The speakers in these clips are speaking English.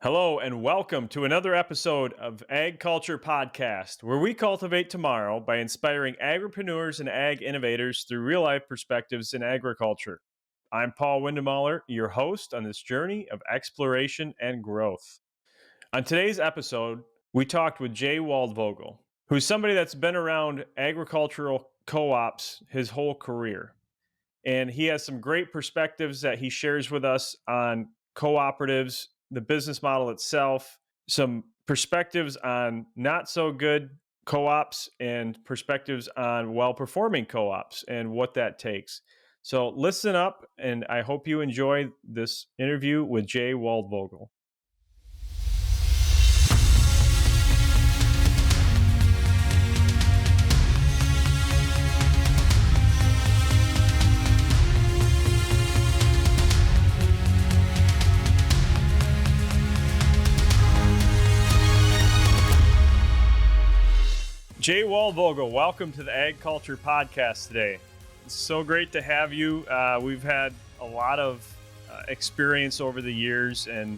Hello and welcome to another episode of Ag Culture Podcast, where we cultivate tomorrow by inspiring agripreneurs and ag innovators through real life perspectives in agriculture. I'm Paul Windemaller, your host on this journey of exploration and growth. On today's episode, we talked with Jay Waldvogel, who's somebody that's been around agricultural co-ops his whole career. And he has some great perspectives that he shares with us on cooperatives, the business model itself, some perspectives on not so good co-ops, and perspectives on well-performing co-ops and what that takes. So listen up, and I hope you enjoy this interview with Jay Waldvogel. Jay Waldvogel, welcome to the Ag Culture Podcast today. It's so great to have you. We've had a lot of experience over the years, and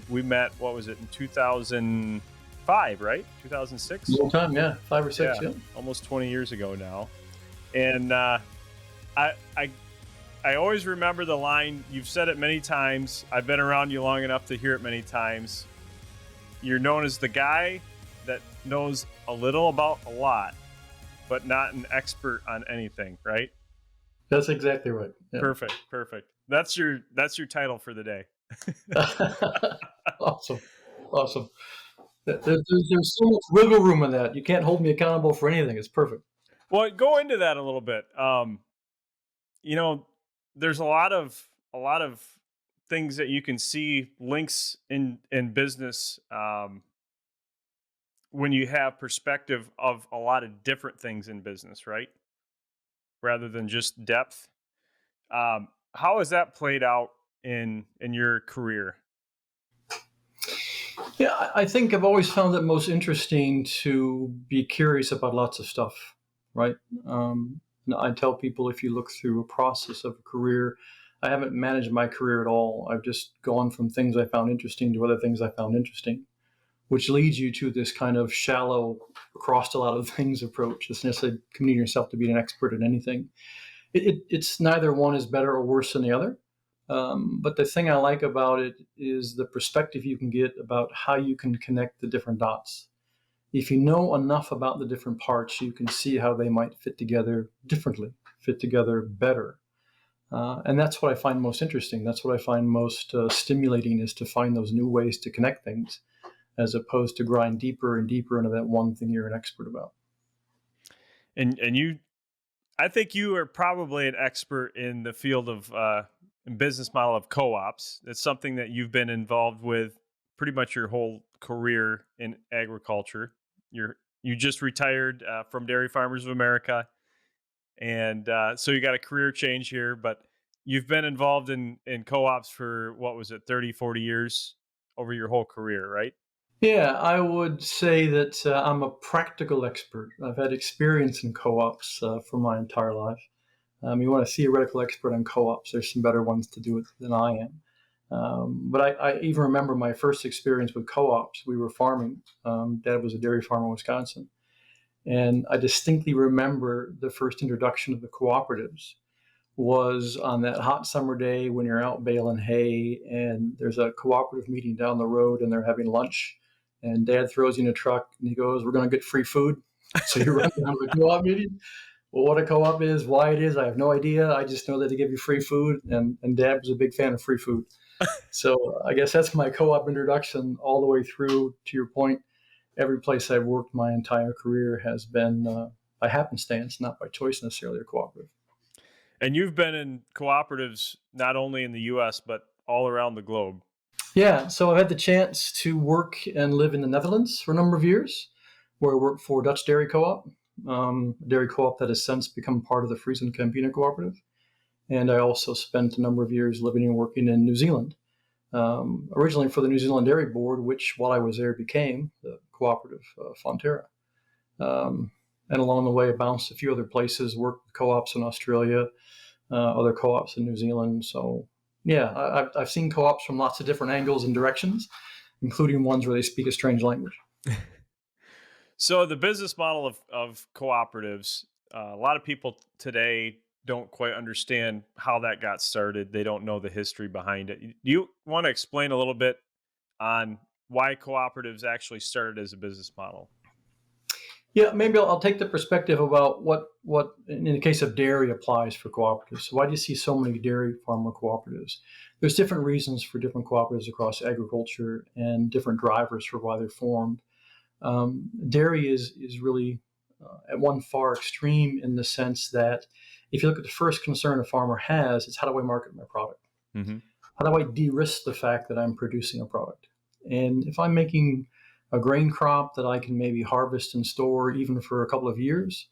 we met, what was it, in 2005, right? 2006? Long time, yeah. 5 or 6, yeah. Almost 20 years ago now. And I always remember the line, you've said it many times, I've been around you long enough to hear it many times. You're known as the guy that knows a little about a lot, but not an expert on anything, right? That's exactly right. Yeah. Perfect. That's your title for the day. Awesome. There's so much wiggle room in that. You can't hold me accountable for anything. It's perfect. Well, go into that a little bit. There's a lot of things that you can see links in business when you have perspective of a lot of different things in business, right? Rather than just depth. How has that played out in your career? Yeah, I think I've always found it most interesting to be curious about lots of stuff, right? I tell people, if you look through a process of a career, I haven't managed my career at all. I've just gone from things I found interesting to other things I found interesting, which leads you to this kind of shallow, across a lot of things approach. It's necessarily committing yourself to being an expert in anything. It's neither one is better or worse than the other. But the thing I like about it is the perspective you can get about how you can connect the different dots. If you know enough about the different parts, you can see how they might fit together differently, fit together better. And that's what I find most interesting. That's what I find most stimulating, is to find those new ways to connect things, as opposed to grind deeper and deeper into that one thing you're an expert about. And I think you are probably an expert in the field of business model of co-ops. It's something that you've been involved with pretty much your whole career in agriculture. You just retired from Dairy Farmers of America, and so you got a career change here, but you've been involved in co-ops for, what was it, 30, 40 years over your whole career, right? Yeah, I would say that I'm a practical expert. I've had experience in co-ops for my entire life. You want a theoretical expert on co-ops, there's some better ones to do it than I am. But I even remember my first experience with co-ops. We were farming. Dad was a dairy farmer in Wisconsin. And I distinctly remember the first introduction of the cooperatives was on that hot summer day when you're out baling hay, and there's a cooperative meeting down the road, and they're having lunch. And Dad throws you in a truck, and he goes, "We're going to get free food." So you run down to the co-op meeting. Well, what a co-op is, why it is, I have no idea. I just know that they give you free food, and Dad was a big fan of free food. So I guess that's my co-op introduction all the way through. To your point, every place I've worked my entire career has been by happenstance, not by choice necessarily, a cooperative. And you've been in cooperatives not only in the U.S., but all around the globe. Yeah, so I've had the chance to work and live in the Netherlands for a number of years, where I worked for Dutch Dairy Co-op, a dairy co-op that has since become part of the Friesen Campina Cooperative. And I also spent a number of years living and working in New Zealand, originally for the New Zealand Dairy Board, which while I was there became the cooperative Fonterra. And along the way, I bounced a few other places, worked with co-ops in Australia, other co-ops in New Zealand. So yeah, I've seen co-ops from lots of different angles and directions. including ones where they speak a strange language. So the business model of cooperatives, a lot of people today don't quite understand how that got started. They don't know the history behind it. Do you want to explain a little bit on why cooperatives actually started as a business model? Yeah, maybe I'll take the perspective about what in the case of dairy applies for cooperatives. So why do you see so many dairy farmer cooperatives? There's different reasons for different cooperatives across agriculture and different drivers for why they're formed. Dairy is really at one far extreme in the sense that if you look at the first concern a farmer has, it's how do I market my product? Hmm. How do I de-risk the fact that I'm producing a product? And if I'm making a grain crop that I can maybe harvest and store even for a couple of years,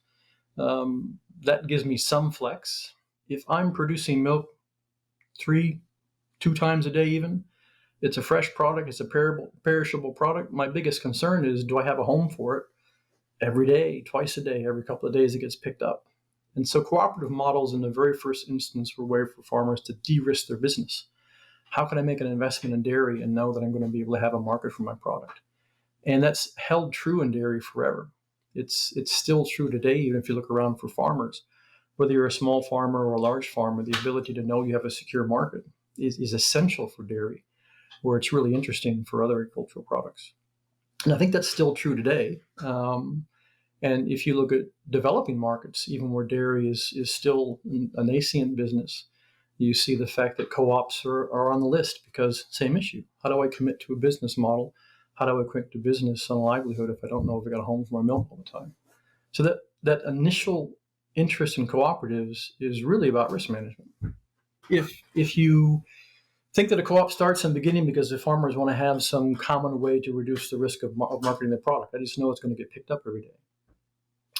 that gives me some flex. If I'm producing milk three, 2 times a day even, it's a fresh product, it's a perishable product. My biggest concern is, do I have a home for it every day, twice a day, every couple of days it gets picked up? And so cooperative models in the very first instance were a way for farmers to de-risk their business. How can I make an investment in dairy and know that I'm going to be able to have a market for my product? And that's held true in dairy forever. It's still true today, even if you look around for farmers. Whether you're a small farmer or a large farmer, the ability to know you have a secure market is essential for dairy, where it's really interesting for other agricultural products. And I think that's still true today. And if you look at developing markets, even where dairy is still a nascent business, you see the fact that co-ops are on the list because same issue. How do I commit to a business model? How do I commit to business on a livelihood if I don't know if I got a home for my milk all the time? So that initial interest in cooperatives is really about risk management. If you think that a co-op starts in the beginning because the farmers want to have some common way to reduce the risk of marketing their product, I just know it's going to get picked up every day.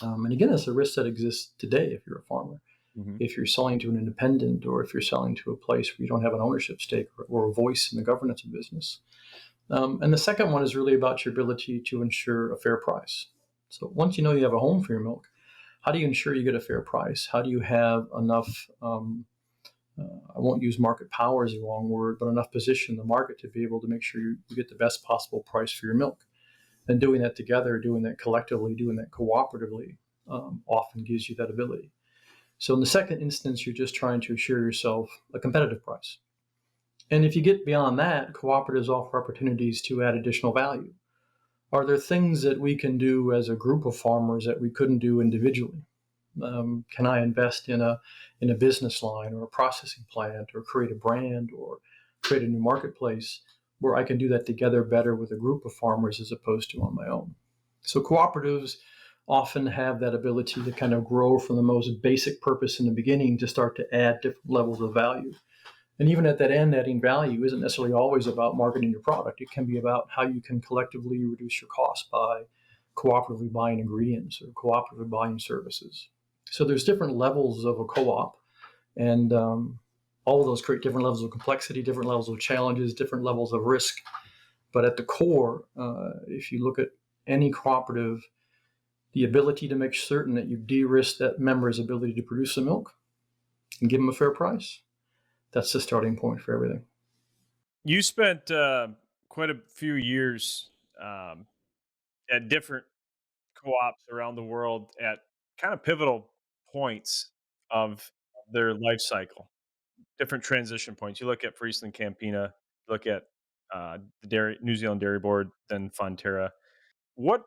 And again, it's a risk that exists today if you're a farmer. Hmm. If you're selling to an independent or if you're selling to a place where you don't have an ownership stake or a voice in the governance of business. And the second one is really about your ability to ensure a fair price. So once you know you have a home for your milk, how do you ensure you get a fair price? How do you have enough, I won't use market power as a wrong word, but enough position in the market to be able to make sure you get the best possible price for your milk? And doing that together, doing that collectively, doing that cooperatively often gives you that ability. So in the second instance, you're just trying to assure yourself a competitive price. And if you get beyond that, cooperatives offer opportunities to add additional value. Are there things that we can do as a group of farmers that we couldn't do individually? Can I invest in a business line or a processing plant or create a brand or create a new marketplace where I can do that together better with a group of farmers as opposed to on my own? So cooperatives often have that ability to kind of grow from the most basic purpose in the beginning to start to add different levels of value. And even at that end, adding value isn't necessarily always about marketing your product. It can be about how you can collectively reduce your costs by cooperatively buying ingredients or cooperatively buying services. So there's different levels of a co-op, and all of those create different levels of complexity, different levels of challenges, different levels of risk. But at the core, if you look at any cooperative, the ability to make certain that you de-risk that member's ability to produce the milk and give them a fair price, that's the starting point for everything. You spent quite a few years um, at different co-ops around the world at kind of pivotal points of their life cycle, different transition points. You look at Friesland Campina, look at the dairy, New Zealand Dairy Board, then Fonterra. What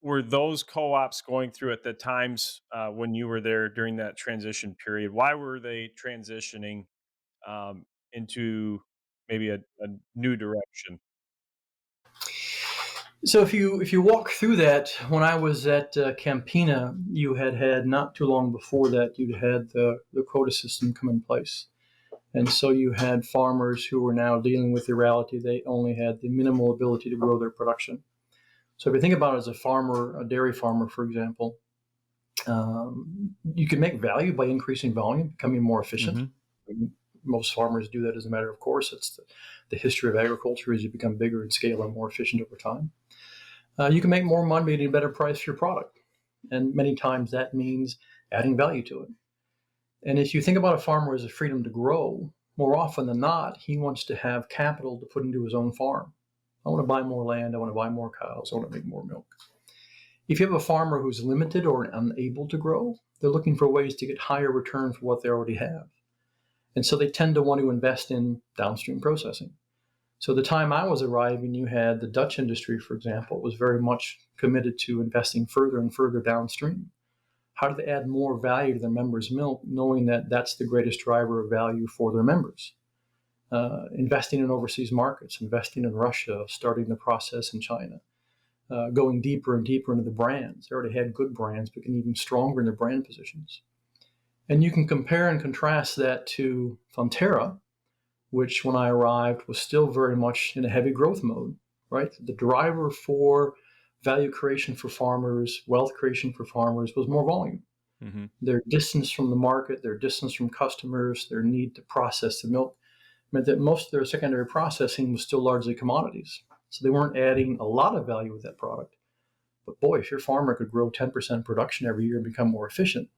were those co-ops going through at the times when you were there during that transition period? Why were they transitioning into maybe a new direction? So if you walk through that, when I was at Campina, you had not too long before that, you'd had the quota system come in place. And so you had farmers who were now dealing with the reality they only had the minimal ability to grow their production. So if you think about it as a farmer, a dairy farmer, for example, you can make value by increasing volume, becoming more efficient. Hmm. Most farmers do that as a matter of course. It's the history of agriculture as you become bigger in scale and more efficient over time. You can make more money at a better price for your product. And many times that means adding value to it. And if you think about a farmer as a freedom to grow, more often than not, he wants to have capital to put into his own farm. I want to buy more land. I want to buy more cows. I want to make more milk. If you have a farmer who's limited or unable to grow, they're looking for ways to get higher return for what they already have. And so they tend to want to invest in downstream processing. So the time I was arriving, you had the Dutch industry, for example, was very much committed to investing further and further downstream. How do they add more value to their members' milk, knowing that that's the greatest driver of value for their members? Investing in overseas markets, investing in Russia, starting the process in China, going deeper and deeper into the brands. They already had good brands, but getting even stronger in their brand positions. And you can compare and contrast that to Fonterra, which when I arrived was still very much in a heavy growth mode, right? The driver for value creation for farmers, wealth creation for farmers was more volume. Mm-hmm. Their distance from the market, their distance from customers, their need to process the milk meant that most of their secondary processing was still largely commodities. So they weren't adding a lot of value with that product. But boy, if your farmer could grow 10% production every year and become more efficient,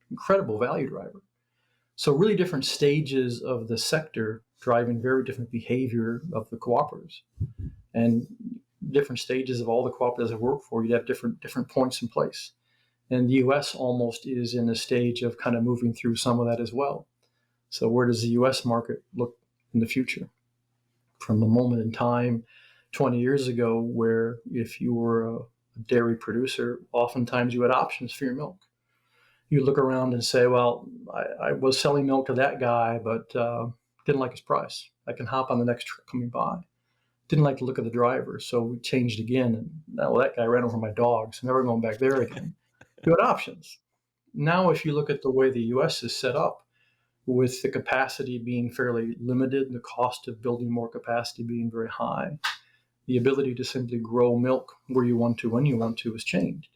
incredible value driver. So really different stages of the sector driving very different behavior of the cooperatives. And different stages of all the cooperatives I work for, you'd have different points in place. And the U.S. almost is in a stage of kind of moving through some of that as well. So where does the U.S. market look in the future? From a moment in time 20 years ago where if you were a dairy producer, oftentimes you had options for your milk. You look around and say, well, I was selling milk to that guy, but didn't like his price. I can hop on the next truck coming by. Didn't like to look at the driver, so we changed again. And now that guy ran over my dog, so never going back there again. You had options. Now, if you look at the way the U.S. is set up, with the capacity being fairly limited, the cost of building more capacity being very high, the ability to simply grow milk where you want to, when you want to, has changed.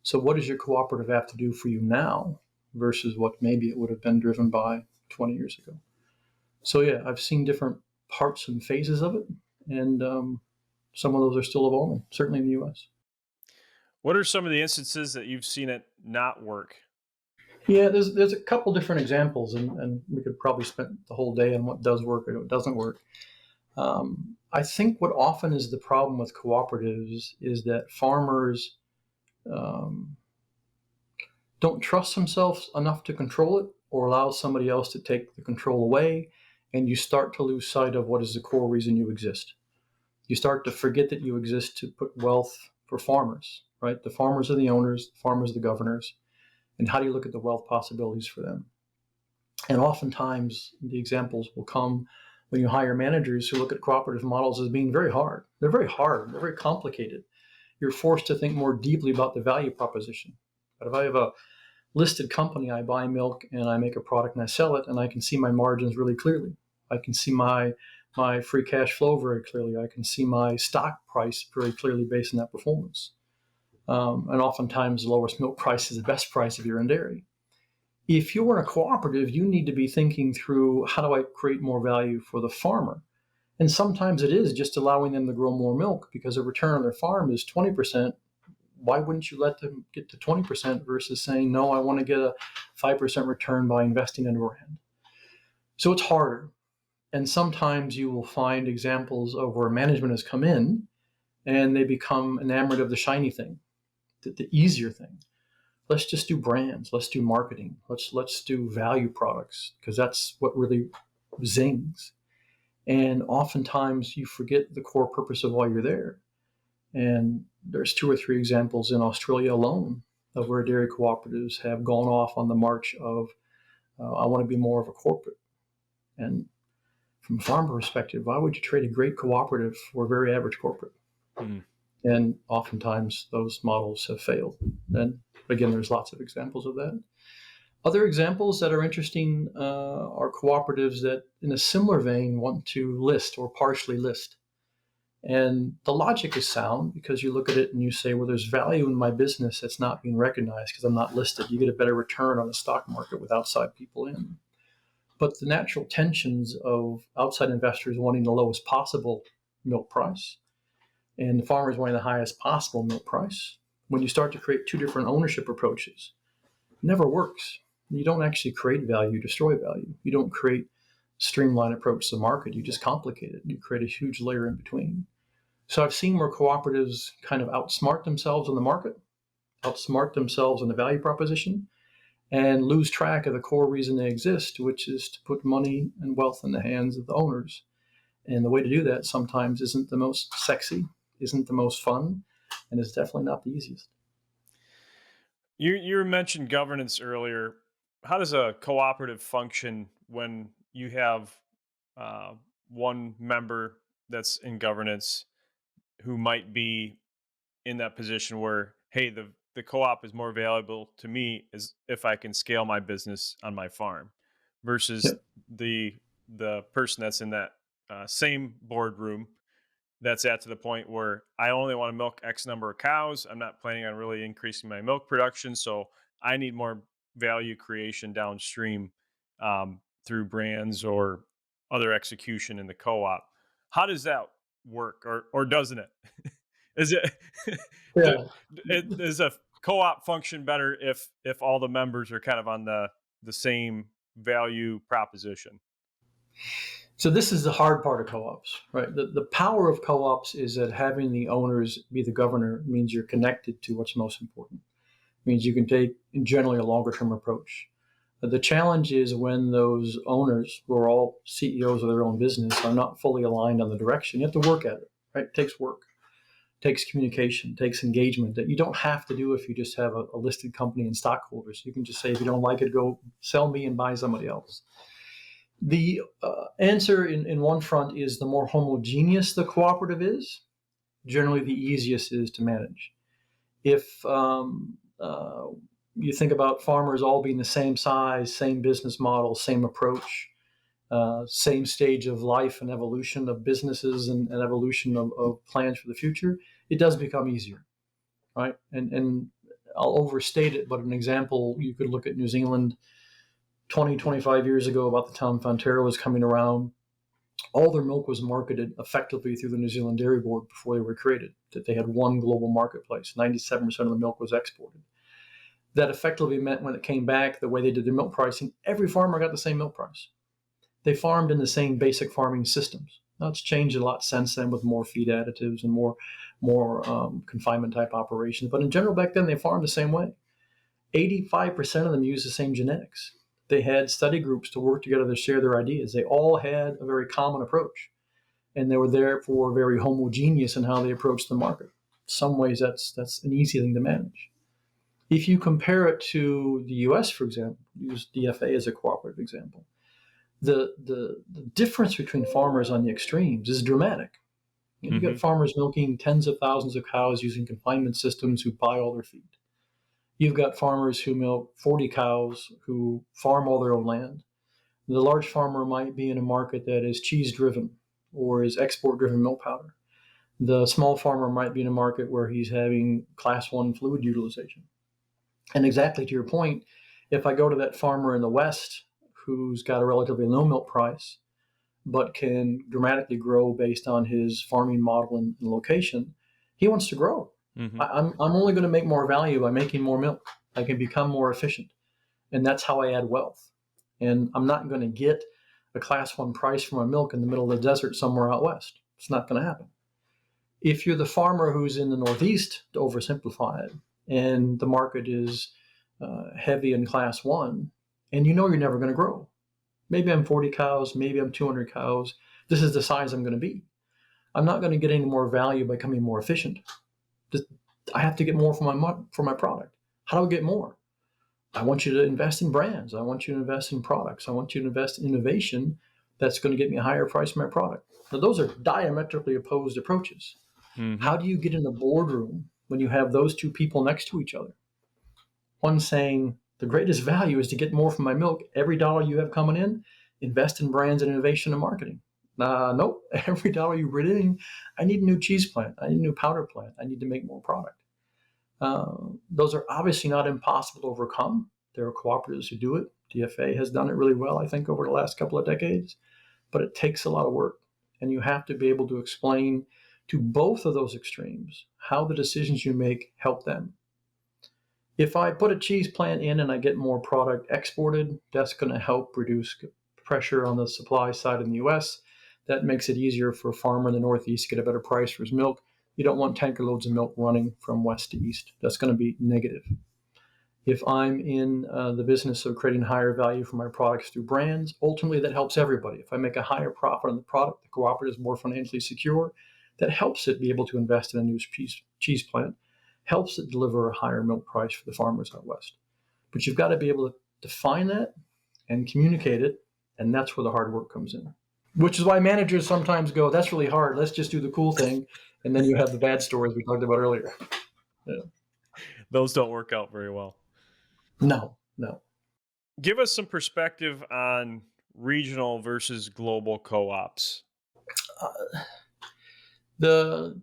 So what does your cooperative have to do for you now versus what maybe it would have been driven by 20 years ago? So yeah, I've seen different parts and phases of it, and some of those are still evolving, certainly in the U.S. What are some of the instances that you've seen it not work? Yeah, there's a couple different examples, and we could probably spend the whole day on what does work and what doesn't work. I think what often is the problem with cooperatives is that farmers don't trust themselves enough to control it or allow somebody else to take the control away, and you start to lose sight of what is the core reason you exist. You start to forget that you exist to put wealth for farmers, right? The farmers are the owners, the farmers are the governors, and how do you look at the wealth possibilities for them? And oftentimes the examples will come when you hire managers who look at cooperative models as being very hard. They're very hard, they're very complicated. You're forced to think more deeply about the value proposition. But if I have a listed company, I buy milk and I make a product and I sell it, and I can see my margins really clearly. I can see my free cash flow very clearly. I can see my stock price very clearly based on that performance. And oftentimes the lowest milk price is the best price if you're in dairy. If you're in a cooperative, you need to be thinking through, how do I create more value for the farmer? And sometimes it is just allowing them to grow more milk because the return on their farm is 20%. Why wouldn't you let them get to 20% versus saying, no, I want to get a 5% return by investing in a brand? So it's harder. And sometimes you will find examples of where management has come in and they become enamored of the shiny thing, the easier thing. Let's just do brands. Let's do marketing. Let's do value products because that's what really zings. And oftentimes you forget the core purpose of why you're there. And there's 2 or 3 examples in Australia alone of where dairy cooperatives have gone off on the march of, I want to be more of a corporate. And from a farmer perspective, why would you trade a great cooperative for a very average corporate? Mm. And oftentimes those models have failed. And again, there's lots of examples of that. Other examples that are interesting are cooperatives that in a similar vein want to list or partially list. And the logic is sound because you look at it and you say, well, there's value in my business that's not being recognized because I'm not listed. You get a better return on the stock market with outside people in. But the natural tensions of outside investors wanting the lowest possible milk price and the farmers wanting the highest possible milk price, when you start to create 2 different ownership approaches, it never works. You don't actually create value, you destroy value. You don't create a streamlined approach to the market, you just complicate it. You create a huge layer in between. So I've seen where cooperatives kind of outsmart themselves in the market, outsmart themselves in the value proposition, and lose track of the core reason they exist, which is to put money and wealth in the hands of the owners. And the way to do that sometimes isn't the most sexy, isn't the most fun, and is definitely not the easiest. You mentioned governance earlier. How does a cooperative function when you have uh, one member that's in governance who might be in that position where, hey, the co-op is more valuable to me as if I can scale my business on my farm, versus Yep. the person that's in that same boardroom that's at to the point where I only want to milk X number of cows. I'm not planning on really increasing my milk production, so I need more value creation downstream through brands or other execution in the co-op. How does that work, or doesn't it? Is it d- Yeah. is a co-op function better if all the members are kind of on the same value proposition? So this is the hard part of co-ops, right? The power of co-ops is that having the owners be the governor means you're connected to what's most important. It means you can take generally a longer term approach. The challenge is when those owners, who are all CEOs of their own business, are not fully aligned on the direction. You have to work at it, right? It takes work, it takes communication, it takes engagement that you don't have to do if you just have a listed company and stockholders. You can just say, if you don't like it, go sell me and buy somebody else. The answer in one front is the more homogeneous the cooperative is, generally the easiest it is to manage. If you think about farmers all being the same size, same business model, same approach, same stage of life and evolution of businesses and evolution of plans for the future, it does become easier, right? And I'll overstate it, but an example, you could look at New Zealand 20, 25 years ago, about the time Fonterra was coming around. All their milk was marketed effectively through the New Zealand Dairy Board before they were created, that they had one global marketplace. 97% of the milk was exported. That effectively meant when it came back, the way they did their milk pricing, every farmer got the same milk price. They farmed in the same basic farming systems. Now it's changed a lot since then with more feed additives and more confinement type operations. But in general, back then they farmed the same way. 85% of them used the same genetics. They had study groups to work together to share their ideas. They all had a very common approach, and they were therefore very homogeneous in how they approached the market. In some ways, that's an easy thing to manage. If you compare it to the U.S., for example, use DFA as a cooperative example, the difference between farmers on the extremes is dramatic. You Hmm. got farmers milking tens of thousands of cows using confinement systems who buy all their feed. You've got farmers who milk 40 cows who farm all their own land. The large farmer might be in a market that is cheese driven or is export driven milk powder. The small farmer might be in a market where he's having class one fluid utilization. And exactly to your point, if I go to that farmer in the West who's got a relatively low milk price, but can dramatically grow based on his farming model and location, he wants to grow. Hmm. I'm only going to make more value by making more milk. I can become more efficient. And that's how I add wealth. And I'm not going to get a class one price for my milk in the middle of the desert somewhere out west. It's not going to happen. If you're the farmer who's in the Northeast, to oversimplify it, and the market is heavy in class one, and you know you're never going to grow. Maybe I'm 40 cows, maybe I'm 200 cows. This is the size I'm going to be. I'm not going to get any more value by becoming more efficient. I have to get more for my product. How do I get more? I want you to invest in brands. I want you to invest in products. I want you to invest in innovation that's going to get me a higher price for my product. Now, those are diametrically opposed approaches. How Hmm. do you get in the boardroom when you have those two people next to each other? One saying, the greatest value is to get more from my milk. Every dollar you have coming in, invest in brands and innovation and marketing. Nope. Every dollar you bring in, I need a new cheese plant. I need a new powder plant. I need to make more product. Those are obviously not impossible to overcome. There are cooperatives who do it. DFA has done it really well, I think, over the last couple of decades. But it takes a lot of work. And you have to be able to explain to both of those extremes how the decisions you make help them. If I put a cheese plant in and I get more product exported, that's going to help reduce pressure on the supply side in the US. That makes it easier for a farmer in the Northeast to get a better price for his milk. You don't want tanker loads of milk running from west to east. That's going to be negative. If I'm in the business of creating higher value for my products through brands, ultimately that helps everybody. If I make a higher profit on the product, the cooperative is more financially secure. That helps it be able to invest in a new cheese plant, helps it deliver a higher milk price for the farmers out west. But you've got to be able to define that and communicate it, and that's where the hard work comes in. Which is why managers sometimes go, that's really hard, let's just do the cool thing. And then you have the bad stories we talked about earlier. Yeah. Those don't work out very well. No. Give us some perspective on regional versus global co-ops. The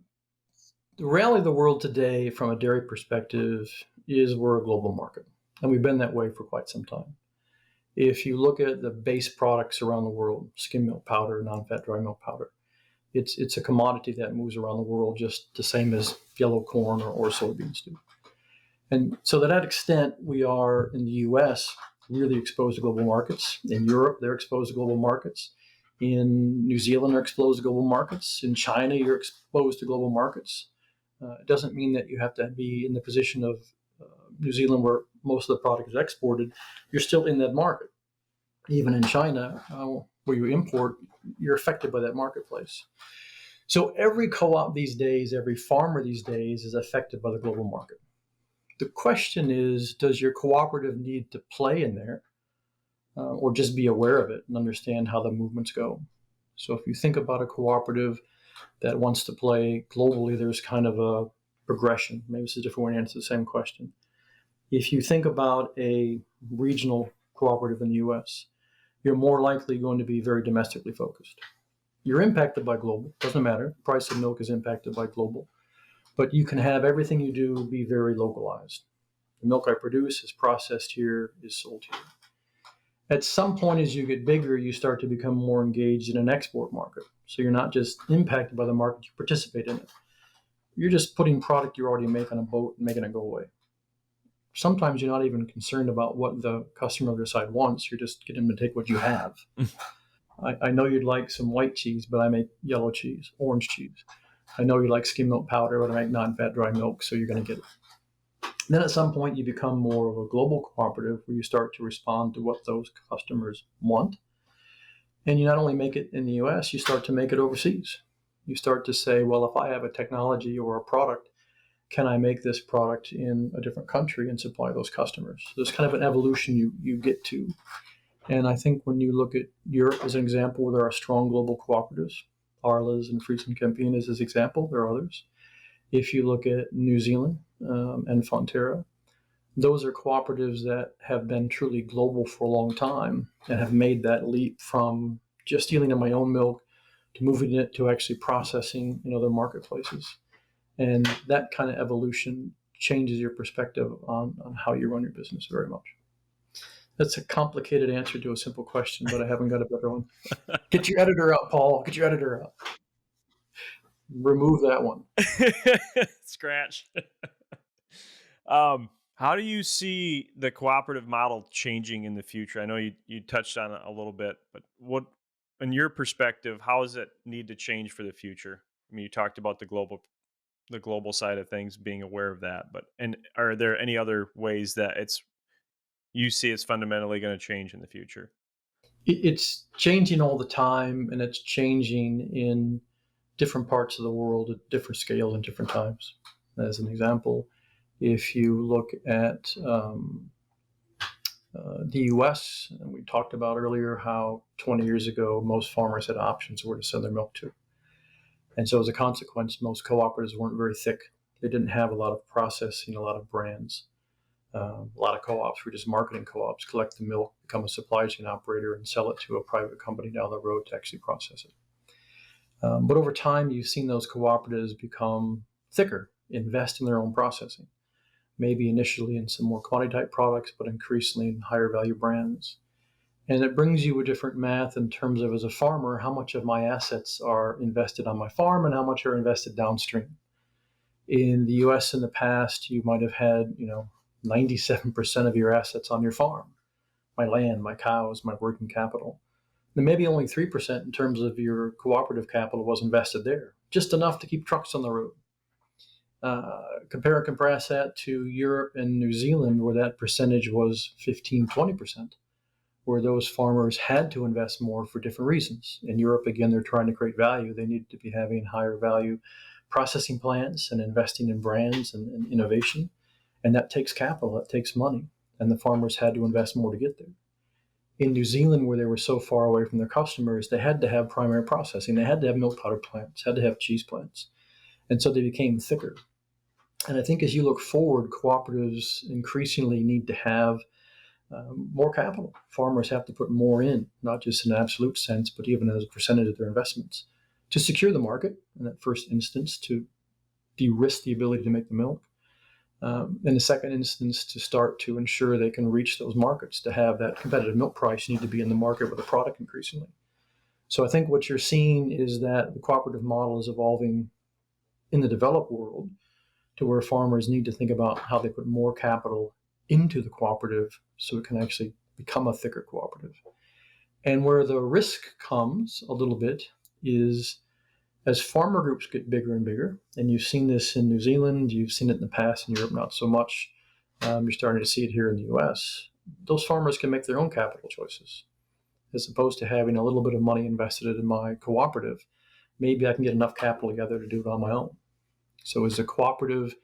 reality of the world today from a dairy perspective is we're a global market, and we've been that way for quite some time. If you look at the base products around the world, skim milk powder, non-fat dry milk powder, it's a commodity that moves around the world just the same as yellow corn or soybeans do. And so to that extent, we are in the US really exposed to global markets. In Europe, they're exposed to global markets. In New Zealand, they're exposed to global markets. In China, you're exposed to global markets. It doesn't mean that you have to be in the position of New Zealand where most of the product is exported. You're still in that market. Even in China, where you import, you're affected by that marketplace. So every co-op these days, every farmer these days is affected by the global market. The question is, does your cooperative need to play in there or just be aware of it and understand how the movements go? So if you think about a cooperative that wants to play globally, there's kind of a progression. Maybe it's a different way to answer the same question. If you think about a regional cooperative in the US, you're more likely going to be very domestically focused. You're impacted by global, doesn't matter. The price of milk is impacted by global. But you can have everything you do be very localized. The milk I produce is processed here, is sold here. At some point, as you get bigger, you start to become more engaged in an export market. So you're not just impacted by the market, you participate in it. You're just putting product you already make on a boat and making it go away. Sometimes you're not even concerned about what the customer on the other side wants. You're just getting them to take what you have. I know you'd like some white cheese, but I make yellow cheese, orange cheese. I know you like skim milk powder, but I make non-fat dry milk, so you're going to get it. Then at some point, you become more of a global cooperative where you start to respond to what those customers want. And you not only make it in the US, you start to make it overseas. You start to say, well, if I have a technology or a product, can I make this product in a different country and supply those customers? So there's kind of an evolution you get to. And I think when you look at Europe as an example, where there are strong global cooperatives, Arla's and Fries and Campinas as an example. There are others. If you look at New Zealand and Fonterra, those are cooperatives that have been truly global for a long time and have made that leap from just dealing in my own milk to moving it to actually processing in other marketplaces. And that kind of evolution changes your perspective on how you run your business very much. That's a complicated answer to a simple question, but I haven't got a better one. Get your editor out, Paul. Get your editor out. Remove that one. Scratch. How do you see the cooperative model changing in the future? I know you touched on it a little bit, but what, in your perspective, how does it need to change for the future? I mean, you talked about the global side of things, being aware of that, and are there any other ways that you see it's fundamentally going to change in the future? It's changing all the time, and it's changing in different parts of the world at different scales and different times. As an example, if you look at the US, and we talked about earlier how 20 years ago, most farmers had options where to send their milk to. And so as a consequence, most cooperatives weren't very thick. They didn't have a lot of processing, a lot of brands. A lot of co-ops were just marketing co-ops, collect the milk, become a supply chain operator, and sell it to a private company down the road to actually process it. But over time, you've seen those cooperatives become thicker, invest in their own processing, maybe initially in some more commodity-type products, but increasingly in higher value brands. And it brings you a different math in terms of, as a farmer, how much of my assets are invested on my farm and how much are invested downstream. In the US in the past, you might have had, 97% of your assets on your farm, my land, my cows, my working capital. then maybe only 3% in terms of your cooperative capital was invested there, just enough to keep trucks on the road. Compare and contrast that to Europe and New Zealand, where that percentage was 15, 20%, where those farmers had to invest more for different reasons. In Europe, again, they're trying to create value. They need to be having higher value processing plants and investing in brands and innovation. And that takes capital, that takes money. And the farmers had to invest more to get there. In New Zealand, where they were so far away from their customers, they had to have primary processing. They had to have milk powder plants, had to have cheese plants. And so they became thicker. And I think as you look forward, cooperatives increasingly need to have more capital. Farmers have to put more in, not just in an absolute sense, but even as a percentage of their investments to secure the market in that first instance, to de-risk the ability to make the milk. In the second instance, to start to ensure they can reach those markets. To have that competitive milk price, you need to be in the market with a product increasingly. So I think what you're seeing is that the cooperative model is evolving in the developed world to where farmers need to think about how they put more capital into the cooperative so it can actually become a thicker cooperative. And where the risk comes a little bit is as farmer groups get bigger and bigger, and you've seen this in New Zealand, you've seen it in the past, in Europe not so much, you're starting to see it here in the US, those farmers can make their own capital choices. As opposed to having a little bit of money invested in my cooperative, maybe I can get enough capital together to do it on my own. So is the cooperative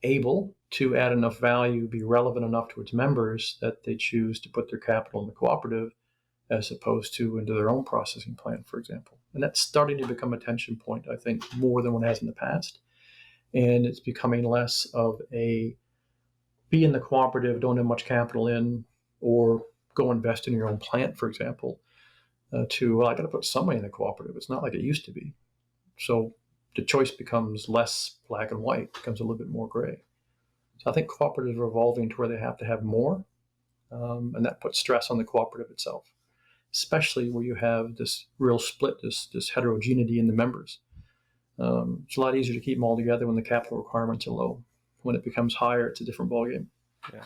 able to add enough value, be relevant enough to its members that they choose to put their capital in the cooperative as opposed to into their own processing plant, for example? And that's starting to become a tension point, I think, more than what it has in the past. And it's becoming less of a be in the cooperative, don't have much capital in, or go invest in your own plant, for example, to, well, I got to put some money in the cooperative. It's not like it used to be. So the choice becomes less black and white, becomes a little bit more gray. So I think cooperatives are evolving to where they have to have more, and that puts stress on the cooperative itself, especially where you have this real split, this heterogeneity in the members. It's a lot easier to keep them all together when the capital requirements are low. When it becomes higher, it's a different ballgame. Yeah.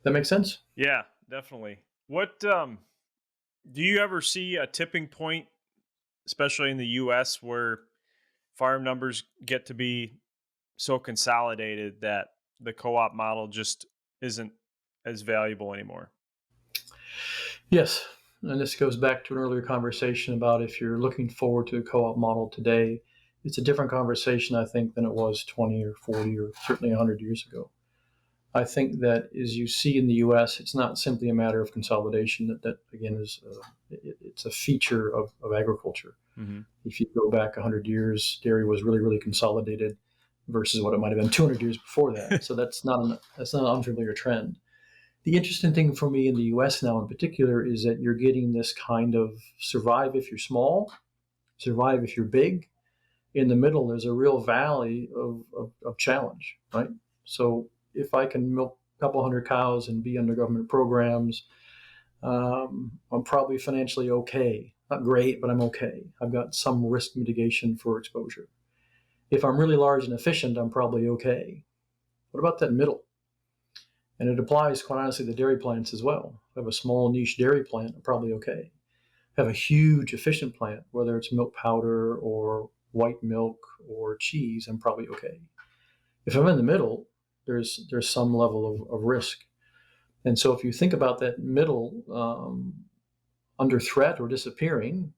That makes sense? Yeah, definitely. What do you ever see a tipping point, especially in the US, where farm numbers get to be so consolidated that the co-op model just isn't as valuable anymore? Yes. And this goes back to an earlier conversation about if you're looking forward to a co-op model today, it's a different conversation, I think, than it was 20 or 40 or certainly 100 years ago. I think that as you see in the U.S., it's not simply a matter of consolidation. That again, is it's a feature of agriculture. Mm-hmm. If you go back 100 years, dairy was really, really consolidated versus what it might have been 200 years before that. So that's not an unfamiliar trend. The interesting thing for me in the U.S. now in particular is that you're getting this kind of survive if you're small, survive if you're big. In the middle, there's a real valley of challenge, right? So if I can milk a couple hundred cows and be under government programs, I'm probably financially okay. Not great, but I'm okay. I've got some risk mitigation for exposure. If I'm really large and efficient, I'm probably okay. What about that middle? And it applies, quite honestly, to dairy plants as well. If I have a small niche dairy plant, I'm probably okay. If I have a huge efficient plant, whether it's milk powder or white milk or cheese, I'm probably okay. If I'm in the middle, there's some level of risk. And so if you think about that middle under threat or disappearing,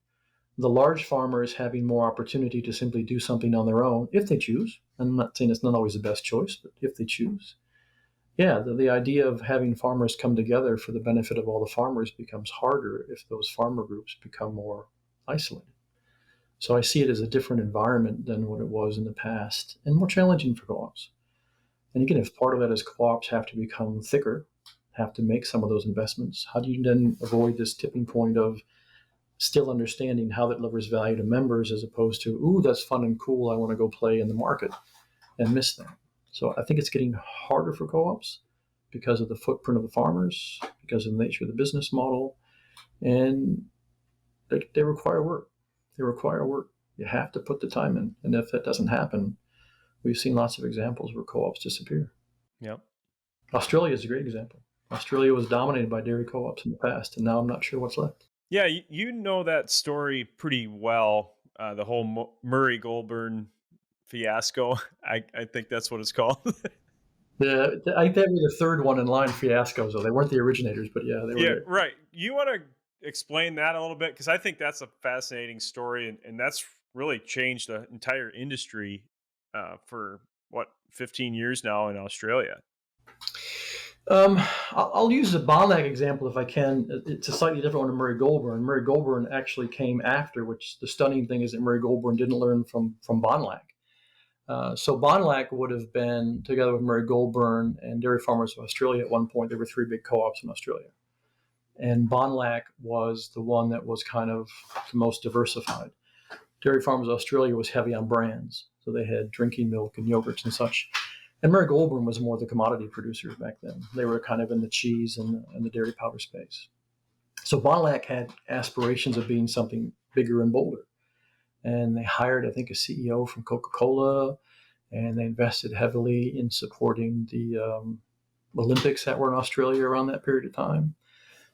the large farmers having more opportunity to simply do something on their own, if they choose. I'm not saying it's not always the best choice, but if they choose. Yeah, the idea of having farmers come together for the benefit of all the farmers becomes harder if those farmer groups become more isolated. So I see it as a different environment than what it was in the past and more challenging for co-ops. And again, if part of that is co-ops have to become thicker, have to make some of those investments, how do you then avoid this tipping point of still understanding how that delivers value to members as opposed to, ooh, that's fun and cool, I want to go play in the market, and miss that? So I think it's getting harder for co-ops because of the footprint of the farmers, because of the nature of the business model, and they require work. They require work. You have to put the time in. And if that doesn't happen, we've seen lots of examples where co-ops disappear. Yep. Australia is a great example. Australia was dominated by dairy co-ops in the past, and now I'm not sure what's left. Yeah, you know that story pretty well. The whole Murray Goulburn fiasco. I think that's what it's called. I think they were the third one in line fiascos, though they weren't the originators, but yeah, they were Yeah, there. right. You want to explain that a little bit? Because I think that's a fascinating story, and that's really changed the entire industry for what 15 years now in Australia. Um, I'll use the Bonlac example if I can. It's a slightly different one than Murray Goulburn. Murray Goulburn actually came after, which the stunning thing is that Murray Goulburn didn't learn from Bonlac. So Bonlac would have been together with Murray Goulburn and Dairy Farmers of Australia at one point. There were three big co-ops in Australia, and Bonlac was the one that was kind of the most diversified. Dairy Farmers of Australia was heavy on brands, so they had drinking milk and yogurts and such. And Murray Goulburn was more the commodity producer back then. They were kind of in the cheese and the dairy powder space. So Bonlac had aspirations of being something bigger and bolder. And they hired, I think, a CEO from Coca-Cola, and they invested heavily in supporting the Olympics that were in Australia around that period of time.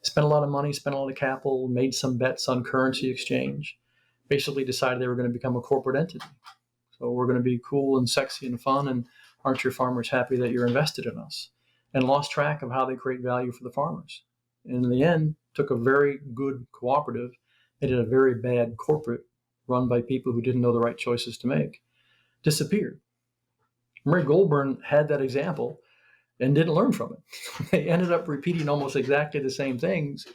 Spent a lot of money, spent a lot of capital, made some bets on currency exchange. Basically decided they were going to become a corporate entity. So we're going to be cool and sexy and fun, and aren't your farmers happy that you're invested in us? And lost track of how they create value for the farmers. And in the end, took a very good cooperative, made it a very bad corporate run by people who didn't know the right choices to make, disappeared. Murray Goulburn had that example and didn't learn from it. They ended up repeating almost exactly the same things,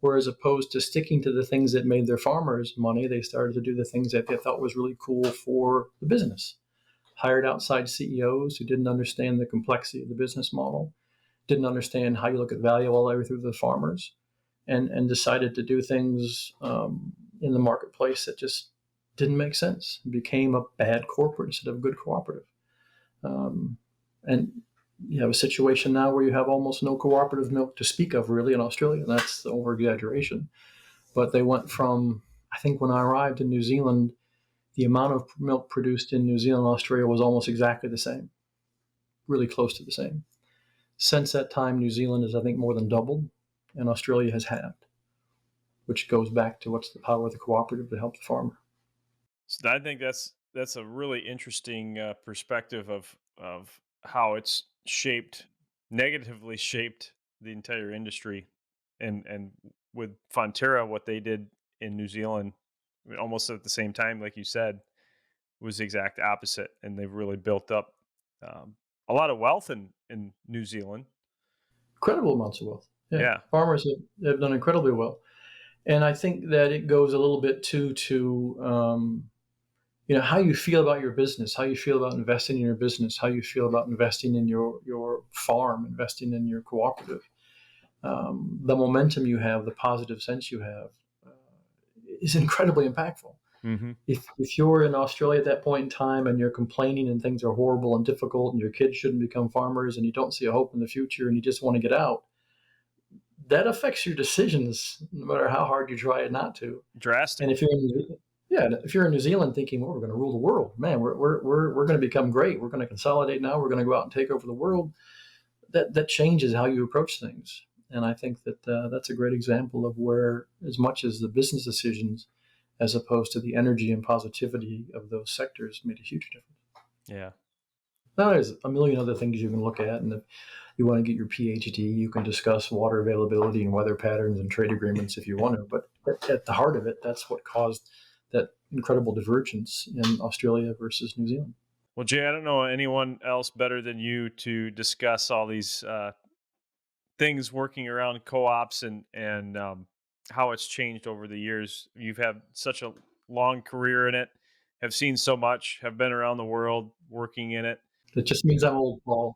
whereas opposed to sticking to the things that made their farmers money, they started to do the things that they thought was really cool for the business. Hired outside CEOs who didn't understand the complexity of the business model, didn't understand how you look at value all the way through the farmers, and decided to do things in the marketplace that just didn't make sense. It became a bad corporate instead of a good cooperative. And you have a situation now where you have almost no cooperative milk to speak of, really, in Australia. And that's the over exaggeration. But they went from, I think when I arrived in New Zealand, the amount of milk produced in New Zealand and Australia was almost exactly the same, really close to the same. Since that time, New Zealand has, I think, more than doubled, and Australia has halved, which goes back to what's the power of the cooperative to help the farmer. So I think that's a really interesting perspective of how it's shaped negatively shaped the entire industry, and with Fonterra, what they did in New Zealand, I mean, almost at the same time, like you said, was the exact opposite, and they've really built up a lot of wealth in New Zealand. Incredible amounts of wealth. Yeah, Yeah, farmers have done incredibly well. And I think that it goes a little bit too to how you feel about your business, how you feel about investing in your business, how you feel about investing in your farm, investing in your cooperative. The momentum you have, the positive sense you have, is incredibly impactful. hmm If you're in Australia at that point in time and you're complaining and things are horrible and difficult and your kids shouldn't become farmers and you don't see a hope in the future and you just want to get out, that affects your decisions no matter how hard you try it not to. And drastically. if you're in New Zealand thinking, well, we're going to rule the world, man, we're going to become great. We're going to consolidate now. We're going to go out and take over the world. That changes how you approach things. And I think that that's a great example of where, as much as the business decisions, as opposed to the energy and positivity of those sectors, made a huge difference. Yeah. Now, there's a million other things you can look at, and if you want to get your PhD, you can discuss water availability and weather patterns and trade agreements if you want to. But at the heart of it, that's what caused that incredible divergence in Australia versus New Zealand. Well, Jay, I don't know anyone else better than you to discuss all these things working around co-ops and how it's changed over the years. You've had such a long career in it, have seen so much, have been around the world working in it. That just means I'm old, Paul.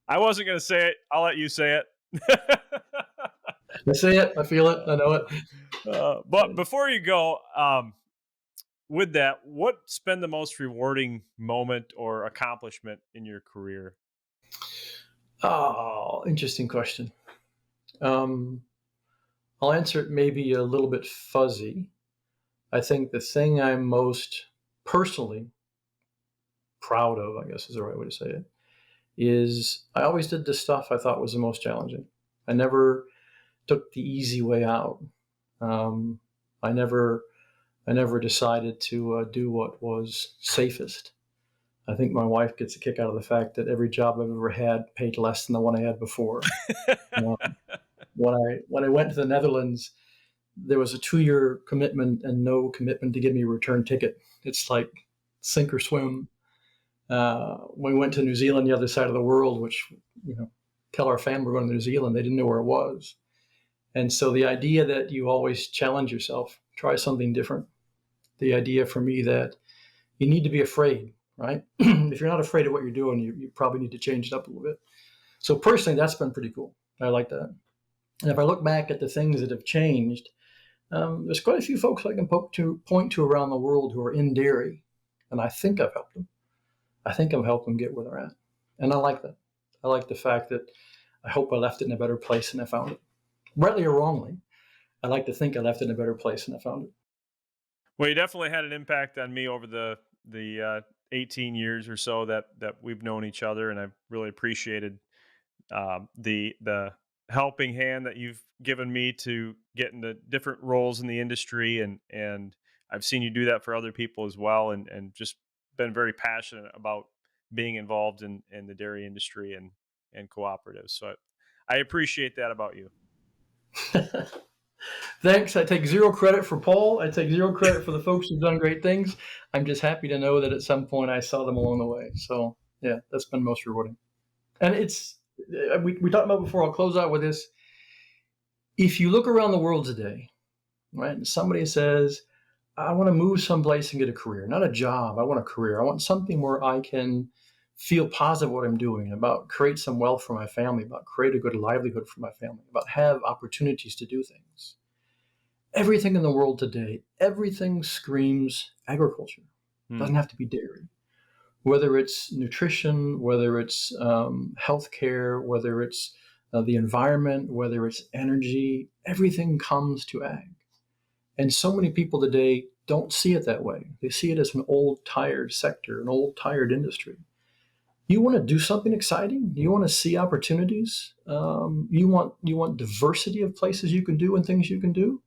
I wasn't going to say it. I'll let you say it. I see it. I feel it. I know it. But before you go, with that, what's been the most rewarding moment or accomplishment in your career? Oh, interesting question. Um, I'll answer it maybe a little bit fuzzy. I think the thing I'm most personally proud of, I guess is the right way to say it, is I always did the stuff I thought was the most challenging. I never took the easy way out. I never decided to do what was safest. I think my wife gets a kick out of the fact that every job I've ever had paid less than the one I had before. Um, when I went to the Netherlands, there was a 2-year commitment and no commitment to give me a return ticket. It's like sink or swim. When we went to New Zealand, the other side of the world, which, tell our family we're going to New Zealand, they didn't know where it was. And so the idea that you always challenge yourself, try something different. The idea for me that you need to be afraid, right? If you're not afraid of what you're doing, you probably need to change it up a little bit. So personally, that's been pretty cool. I like that. And if I look back at the things that have changed, there's quite a few folks I can point to around the world who are in dairy, and I think I've helped them. I think I've helped them get where they're at, and I like that. I like the fact that I hope I left it in a better place than I found it. Rightly or wrongly, I like to think I left it in a better place than I found it. Well, you definitely had an impact on me over the 18 years or so that we've known each other, and I've really appreciated the helping hand that you've given me to get into different roles in the industry, and I've seen you do that for other people as well, and just been very passionate about being involved in the dairy industry and cooperatives. So I appreciate that about you. Thanks. I take zero credit for Paul. I take zero credit for the folks who've done great things. I'm just happy to know that at some point I saw them along the way. So yeah, that's been most rewarding. And it's, we talked about before, I'll close out with this. If you look around the world today, right, and somebody says, I want to move someplace and get a career, not a job. I want a career. I want something where I can feel positive what I'm doing, about create some wealth for my family, about create a good livelihood for my family, about have opportunities to do things. Everything in the world today, everything screams agriculture. It doesn't have to be dairy. Whether it's nutrition, whether it's healthcare, whether it's the environment, whether it's energy, everything comes to ag. And so many people today don't see it that way. They see it as an old, tired sector, an old, tired industry. You want to do something exciting? You want to see opportunities? You want diversity of places you can do and things you can do?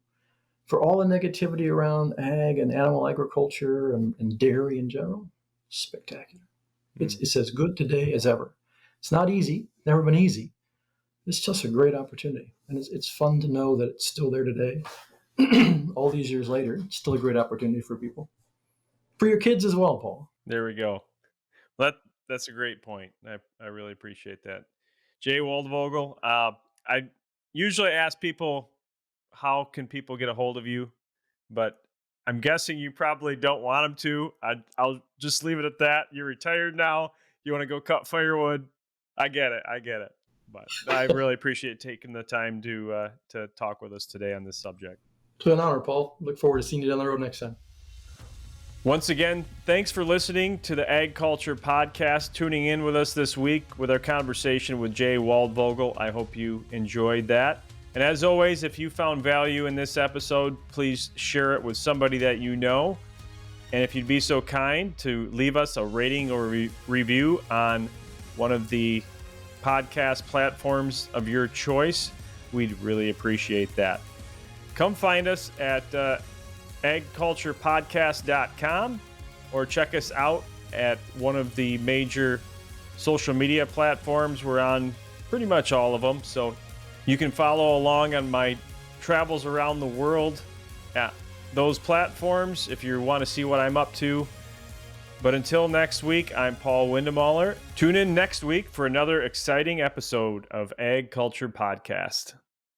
For all the negativity around ag and animal agriculture and dairy in general, spectacular. It's as good today as ever. It's not easy, never been easy. It's just a great opportunity. And it's fun to know that it's still there today. All these years later, it's still a great opportunity for people. For your kids as well, Paul. There we go. That's a great point. I really appreciate that. Jay Waldvogel, I usually ask people, how can people get a hold of you? But I'm guessing you probably don't want them to. I'll just leave it at that. You're retired now. You want to go cut firewood. I get it. But I really appreciate taking the time to talk with us today on this subject. It's been an honor, Paul. Look forward to seeing you down the road next time. Once again, thanks for listening to the Ag Culture Podcast, tuning in with us this week with our conversation with Jay Waldvogel. I hope you enjoyed that. And as always, if you found value in this episode, please share it with somebody that you know. And if you'd be so kind to leave us a rating or review on one of the podcast platforms of your choice, we'd really appreciate that. Come find us at agculturepodcast.com or check us out at one of the major social media platforms. We're on pretty much all of them, so you can follow along on my travels around the world at those platforms if you want to see what I'm up to. But until next week, I'm Paul Windemaller. Tune in next week for another exciting episode of Ag Culture Podcast.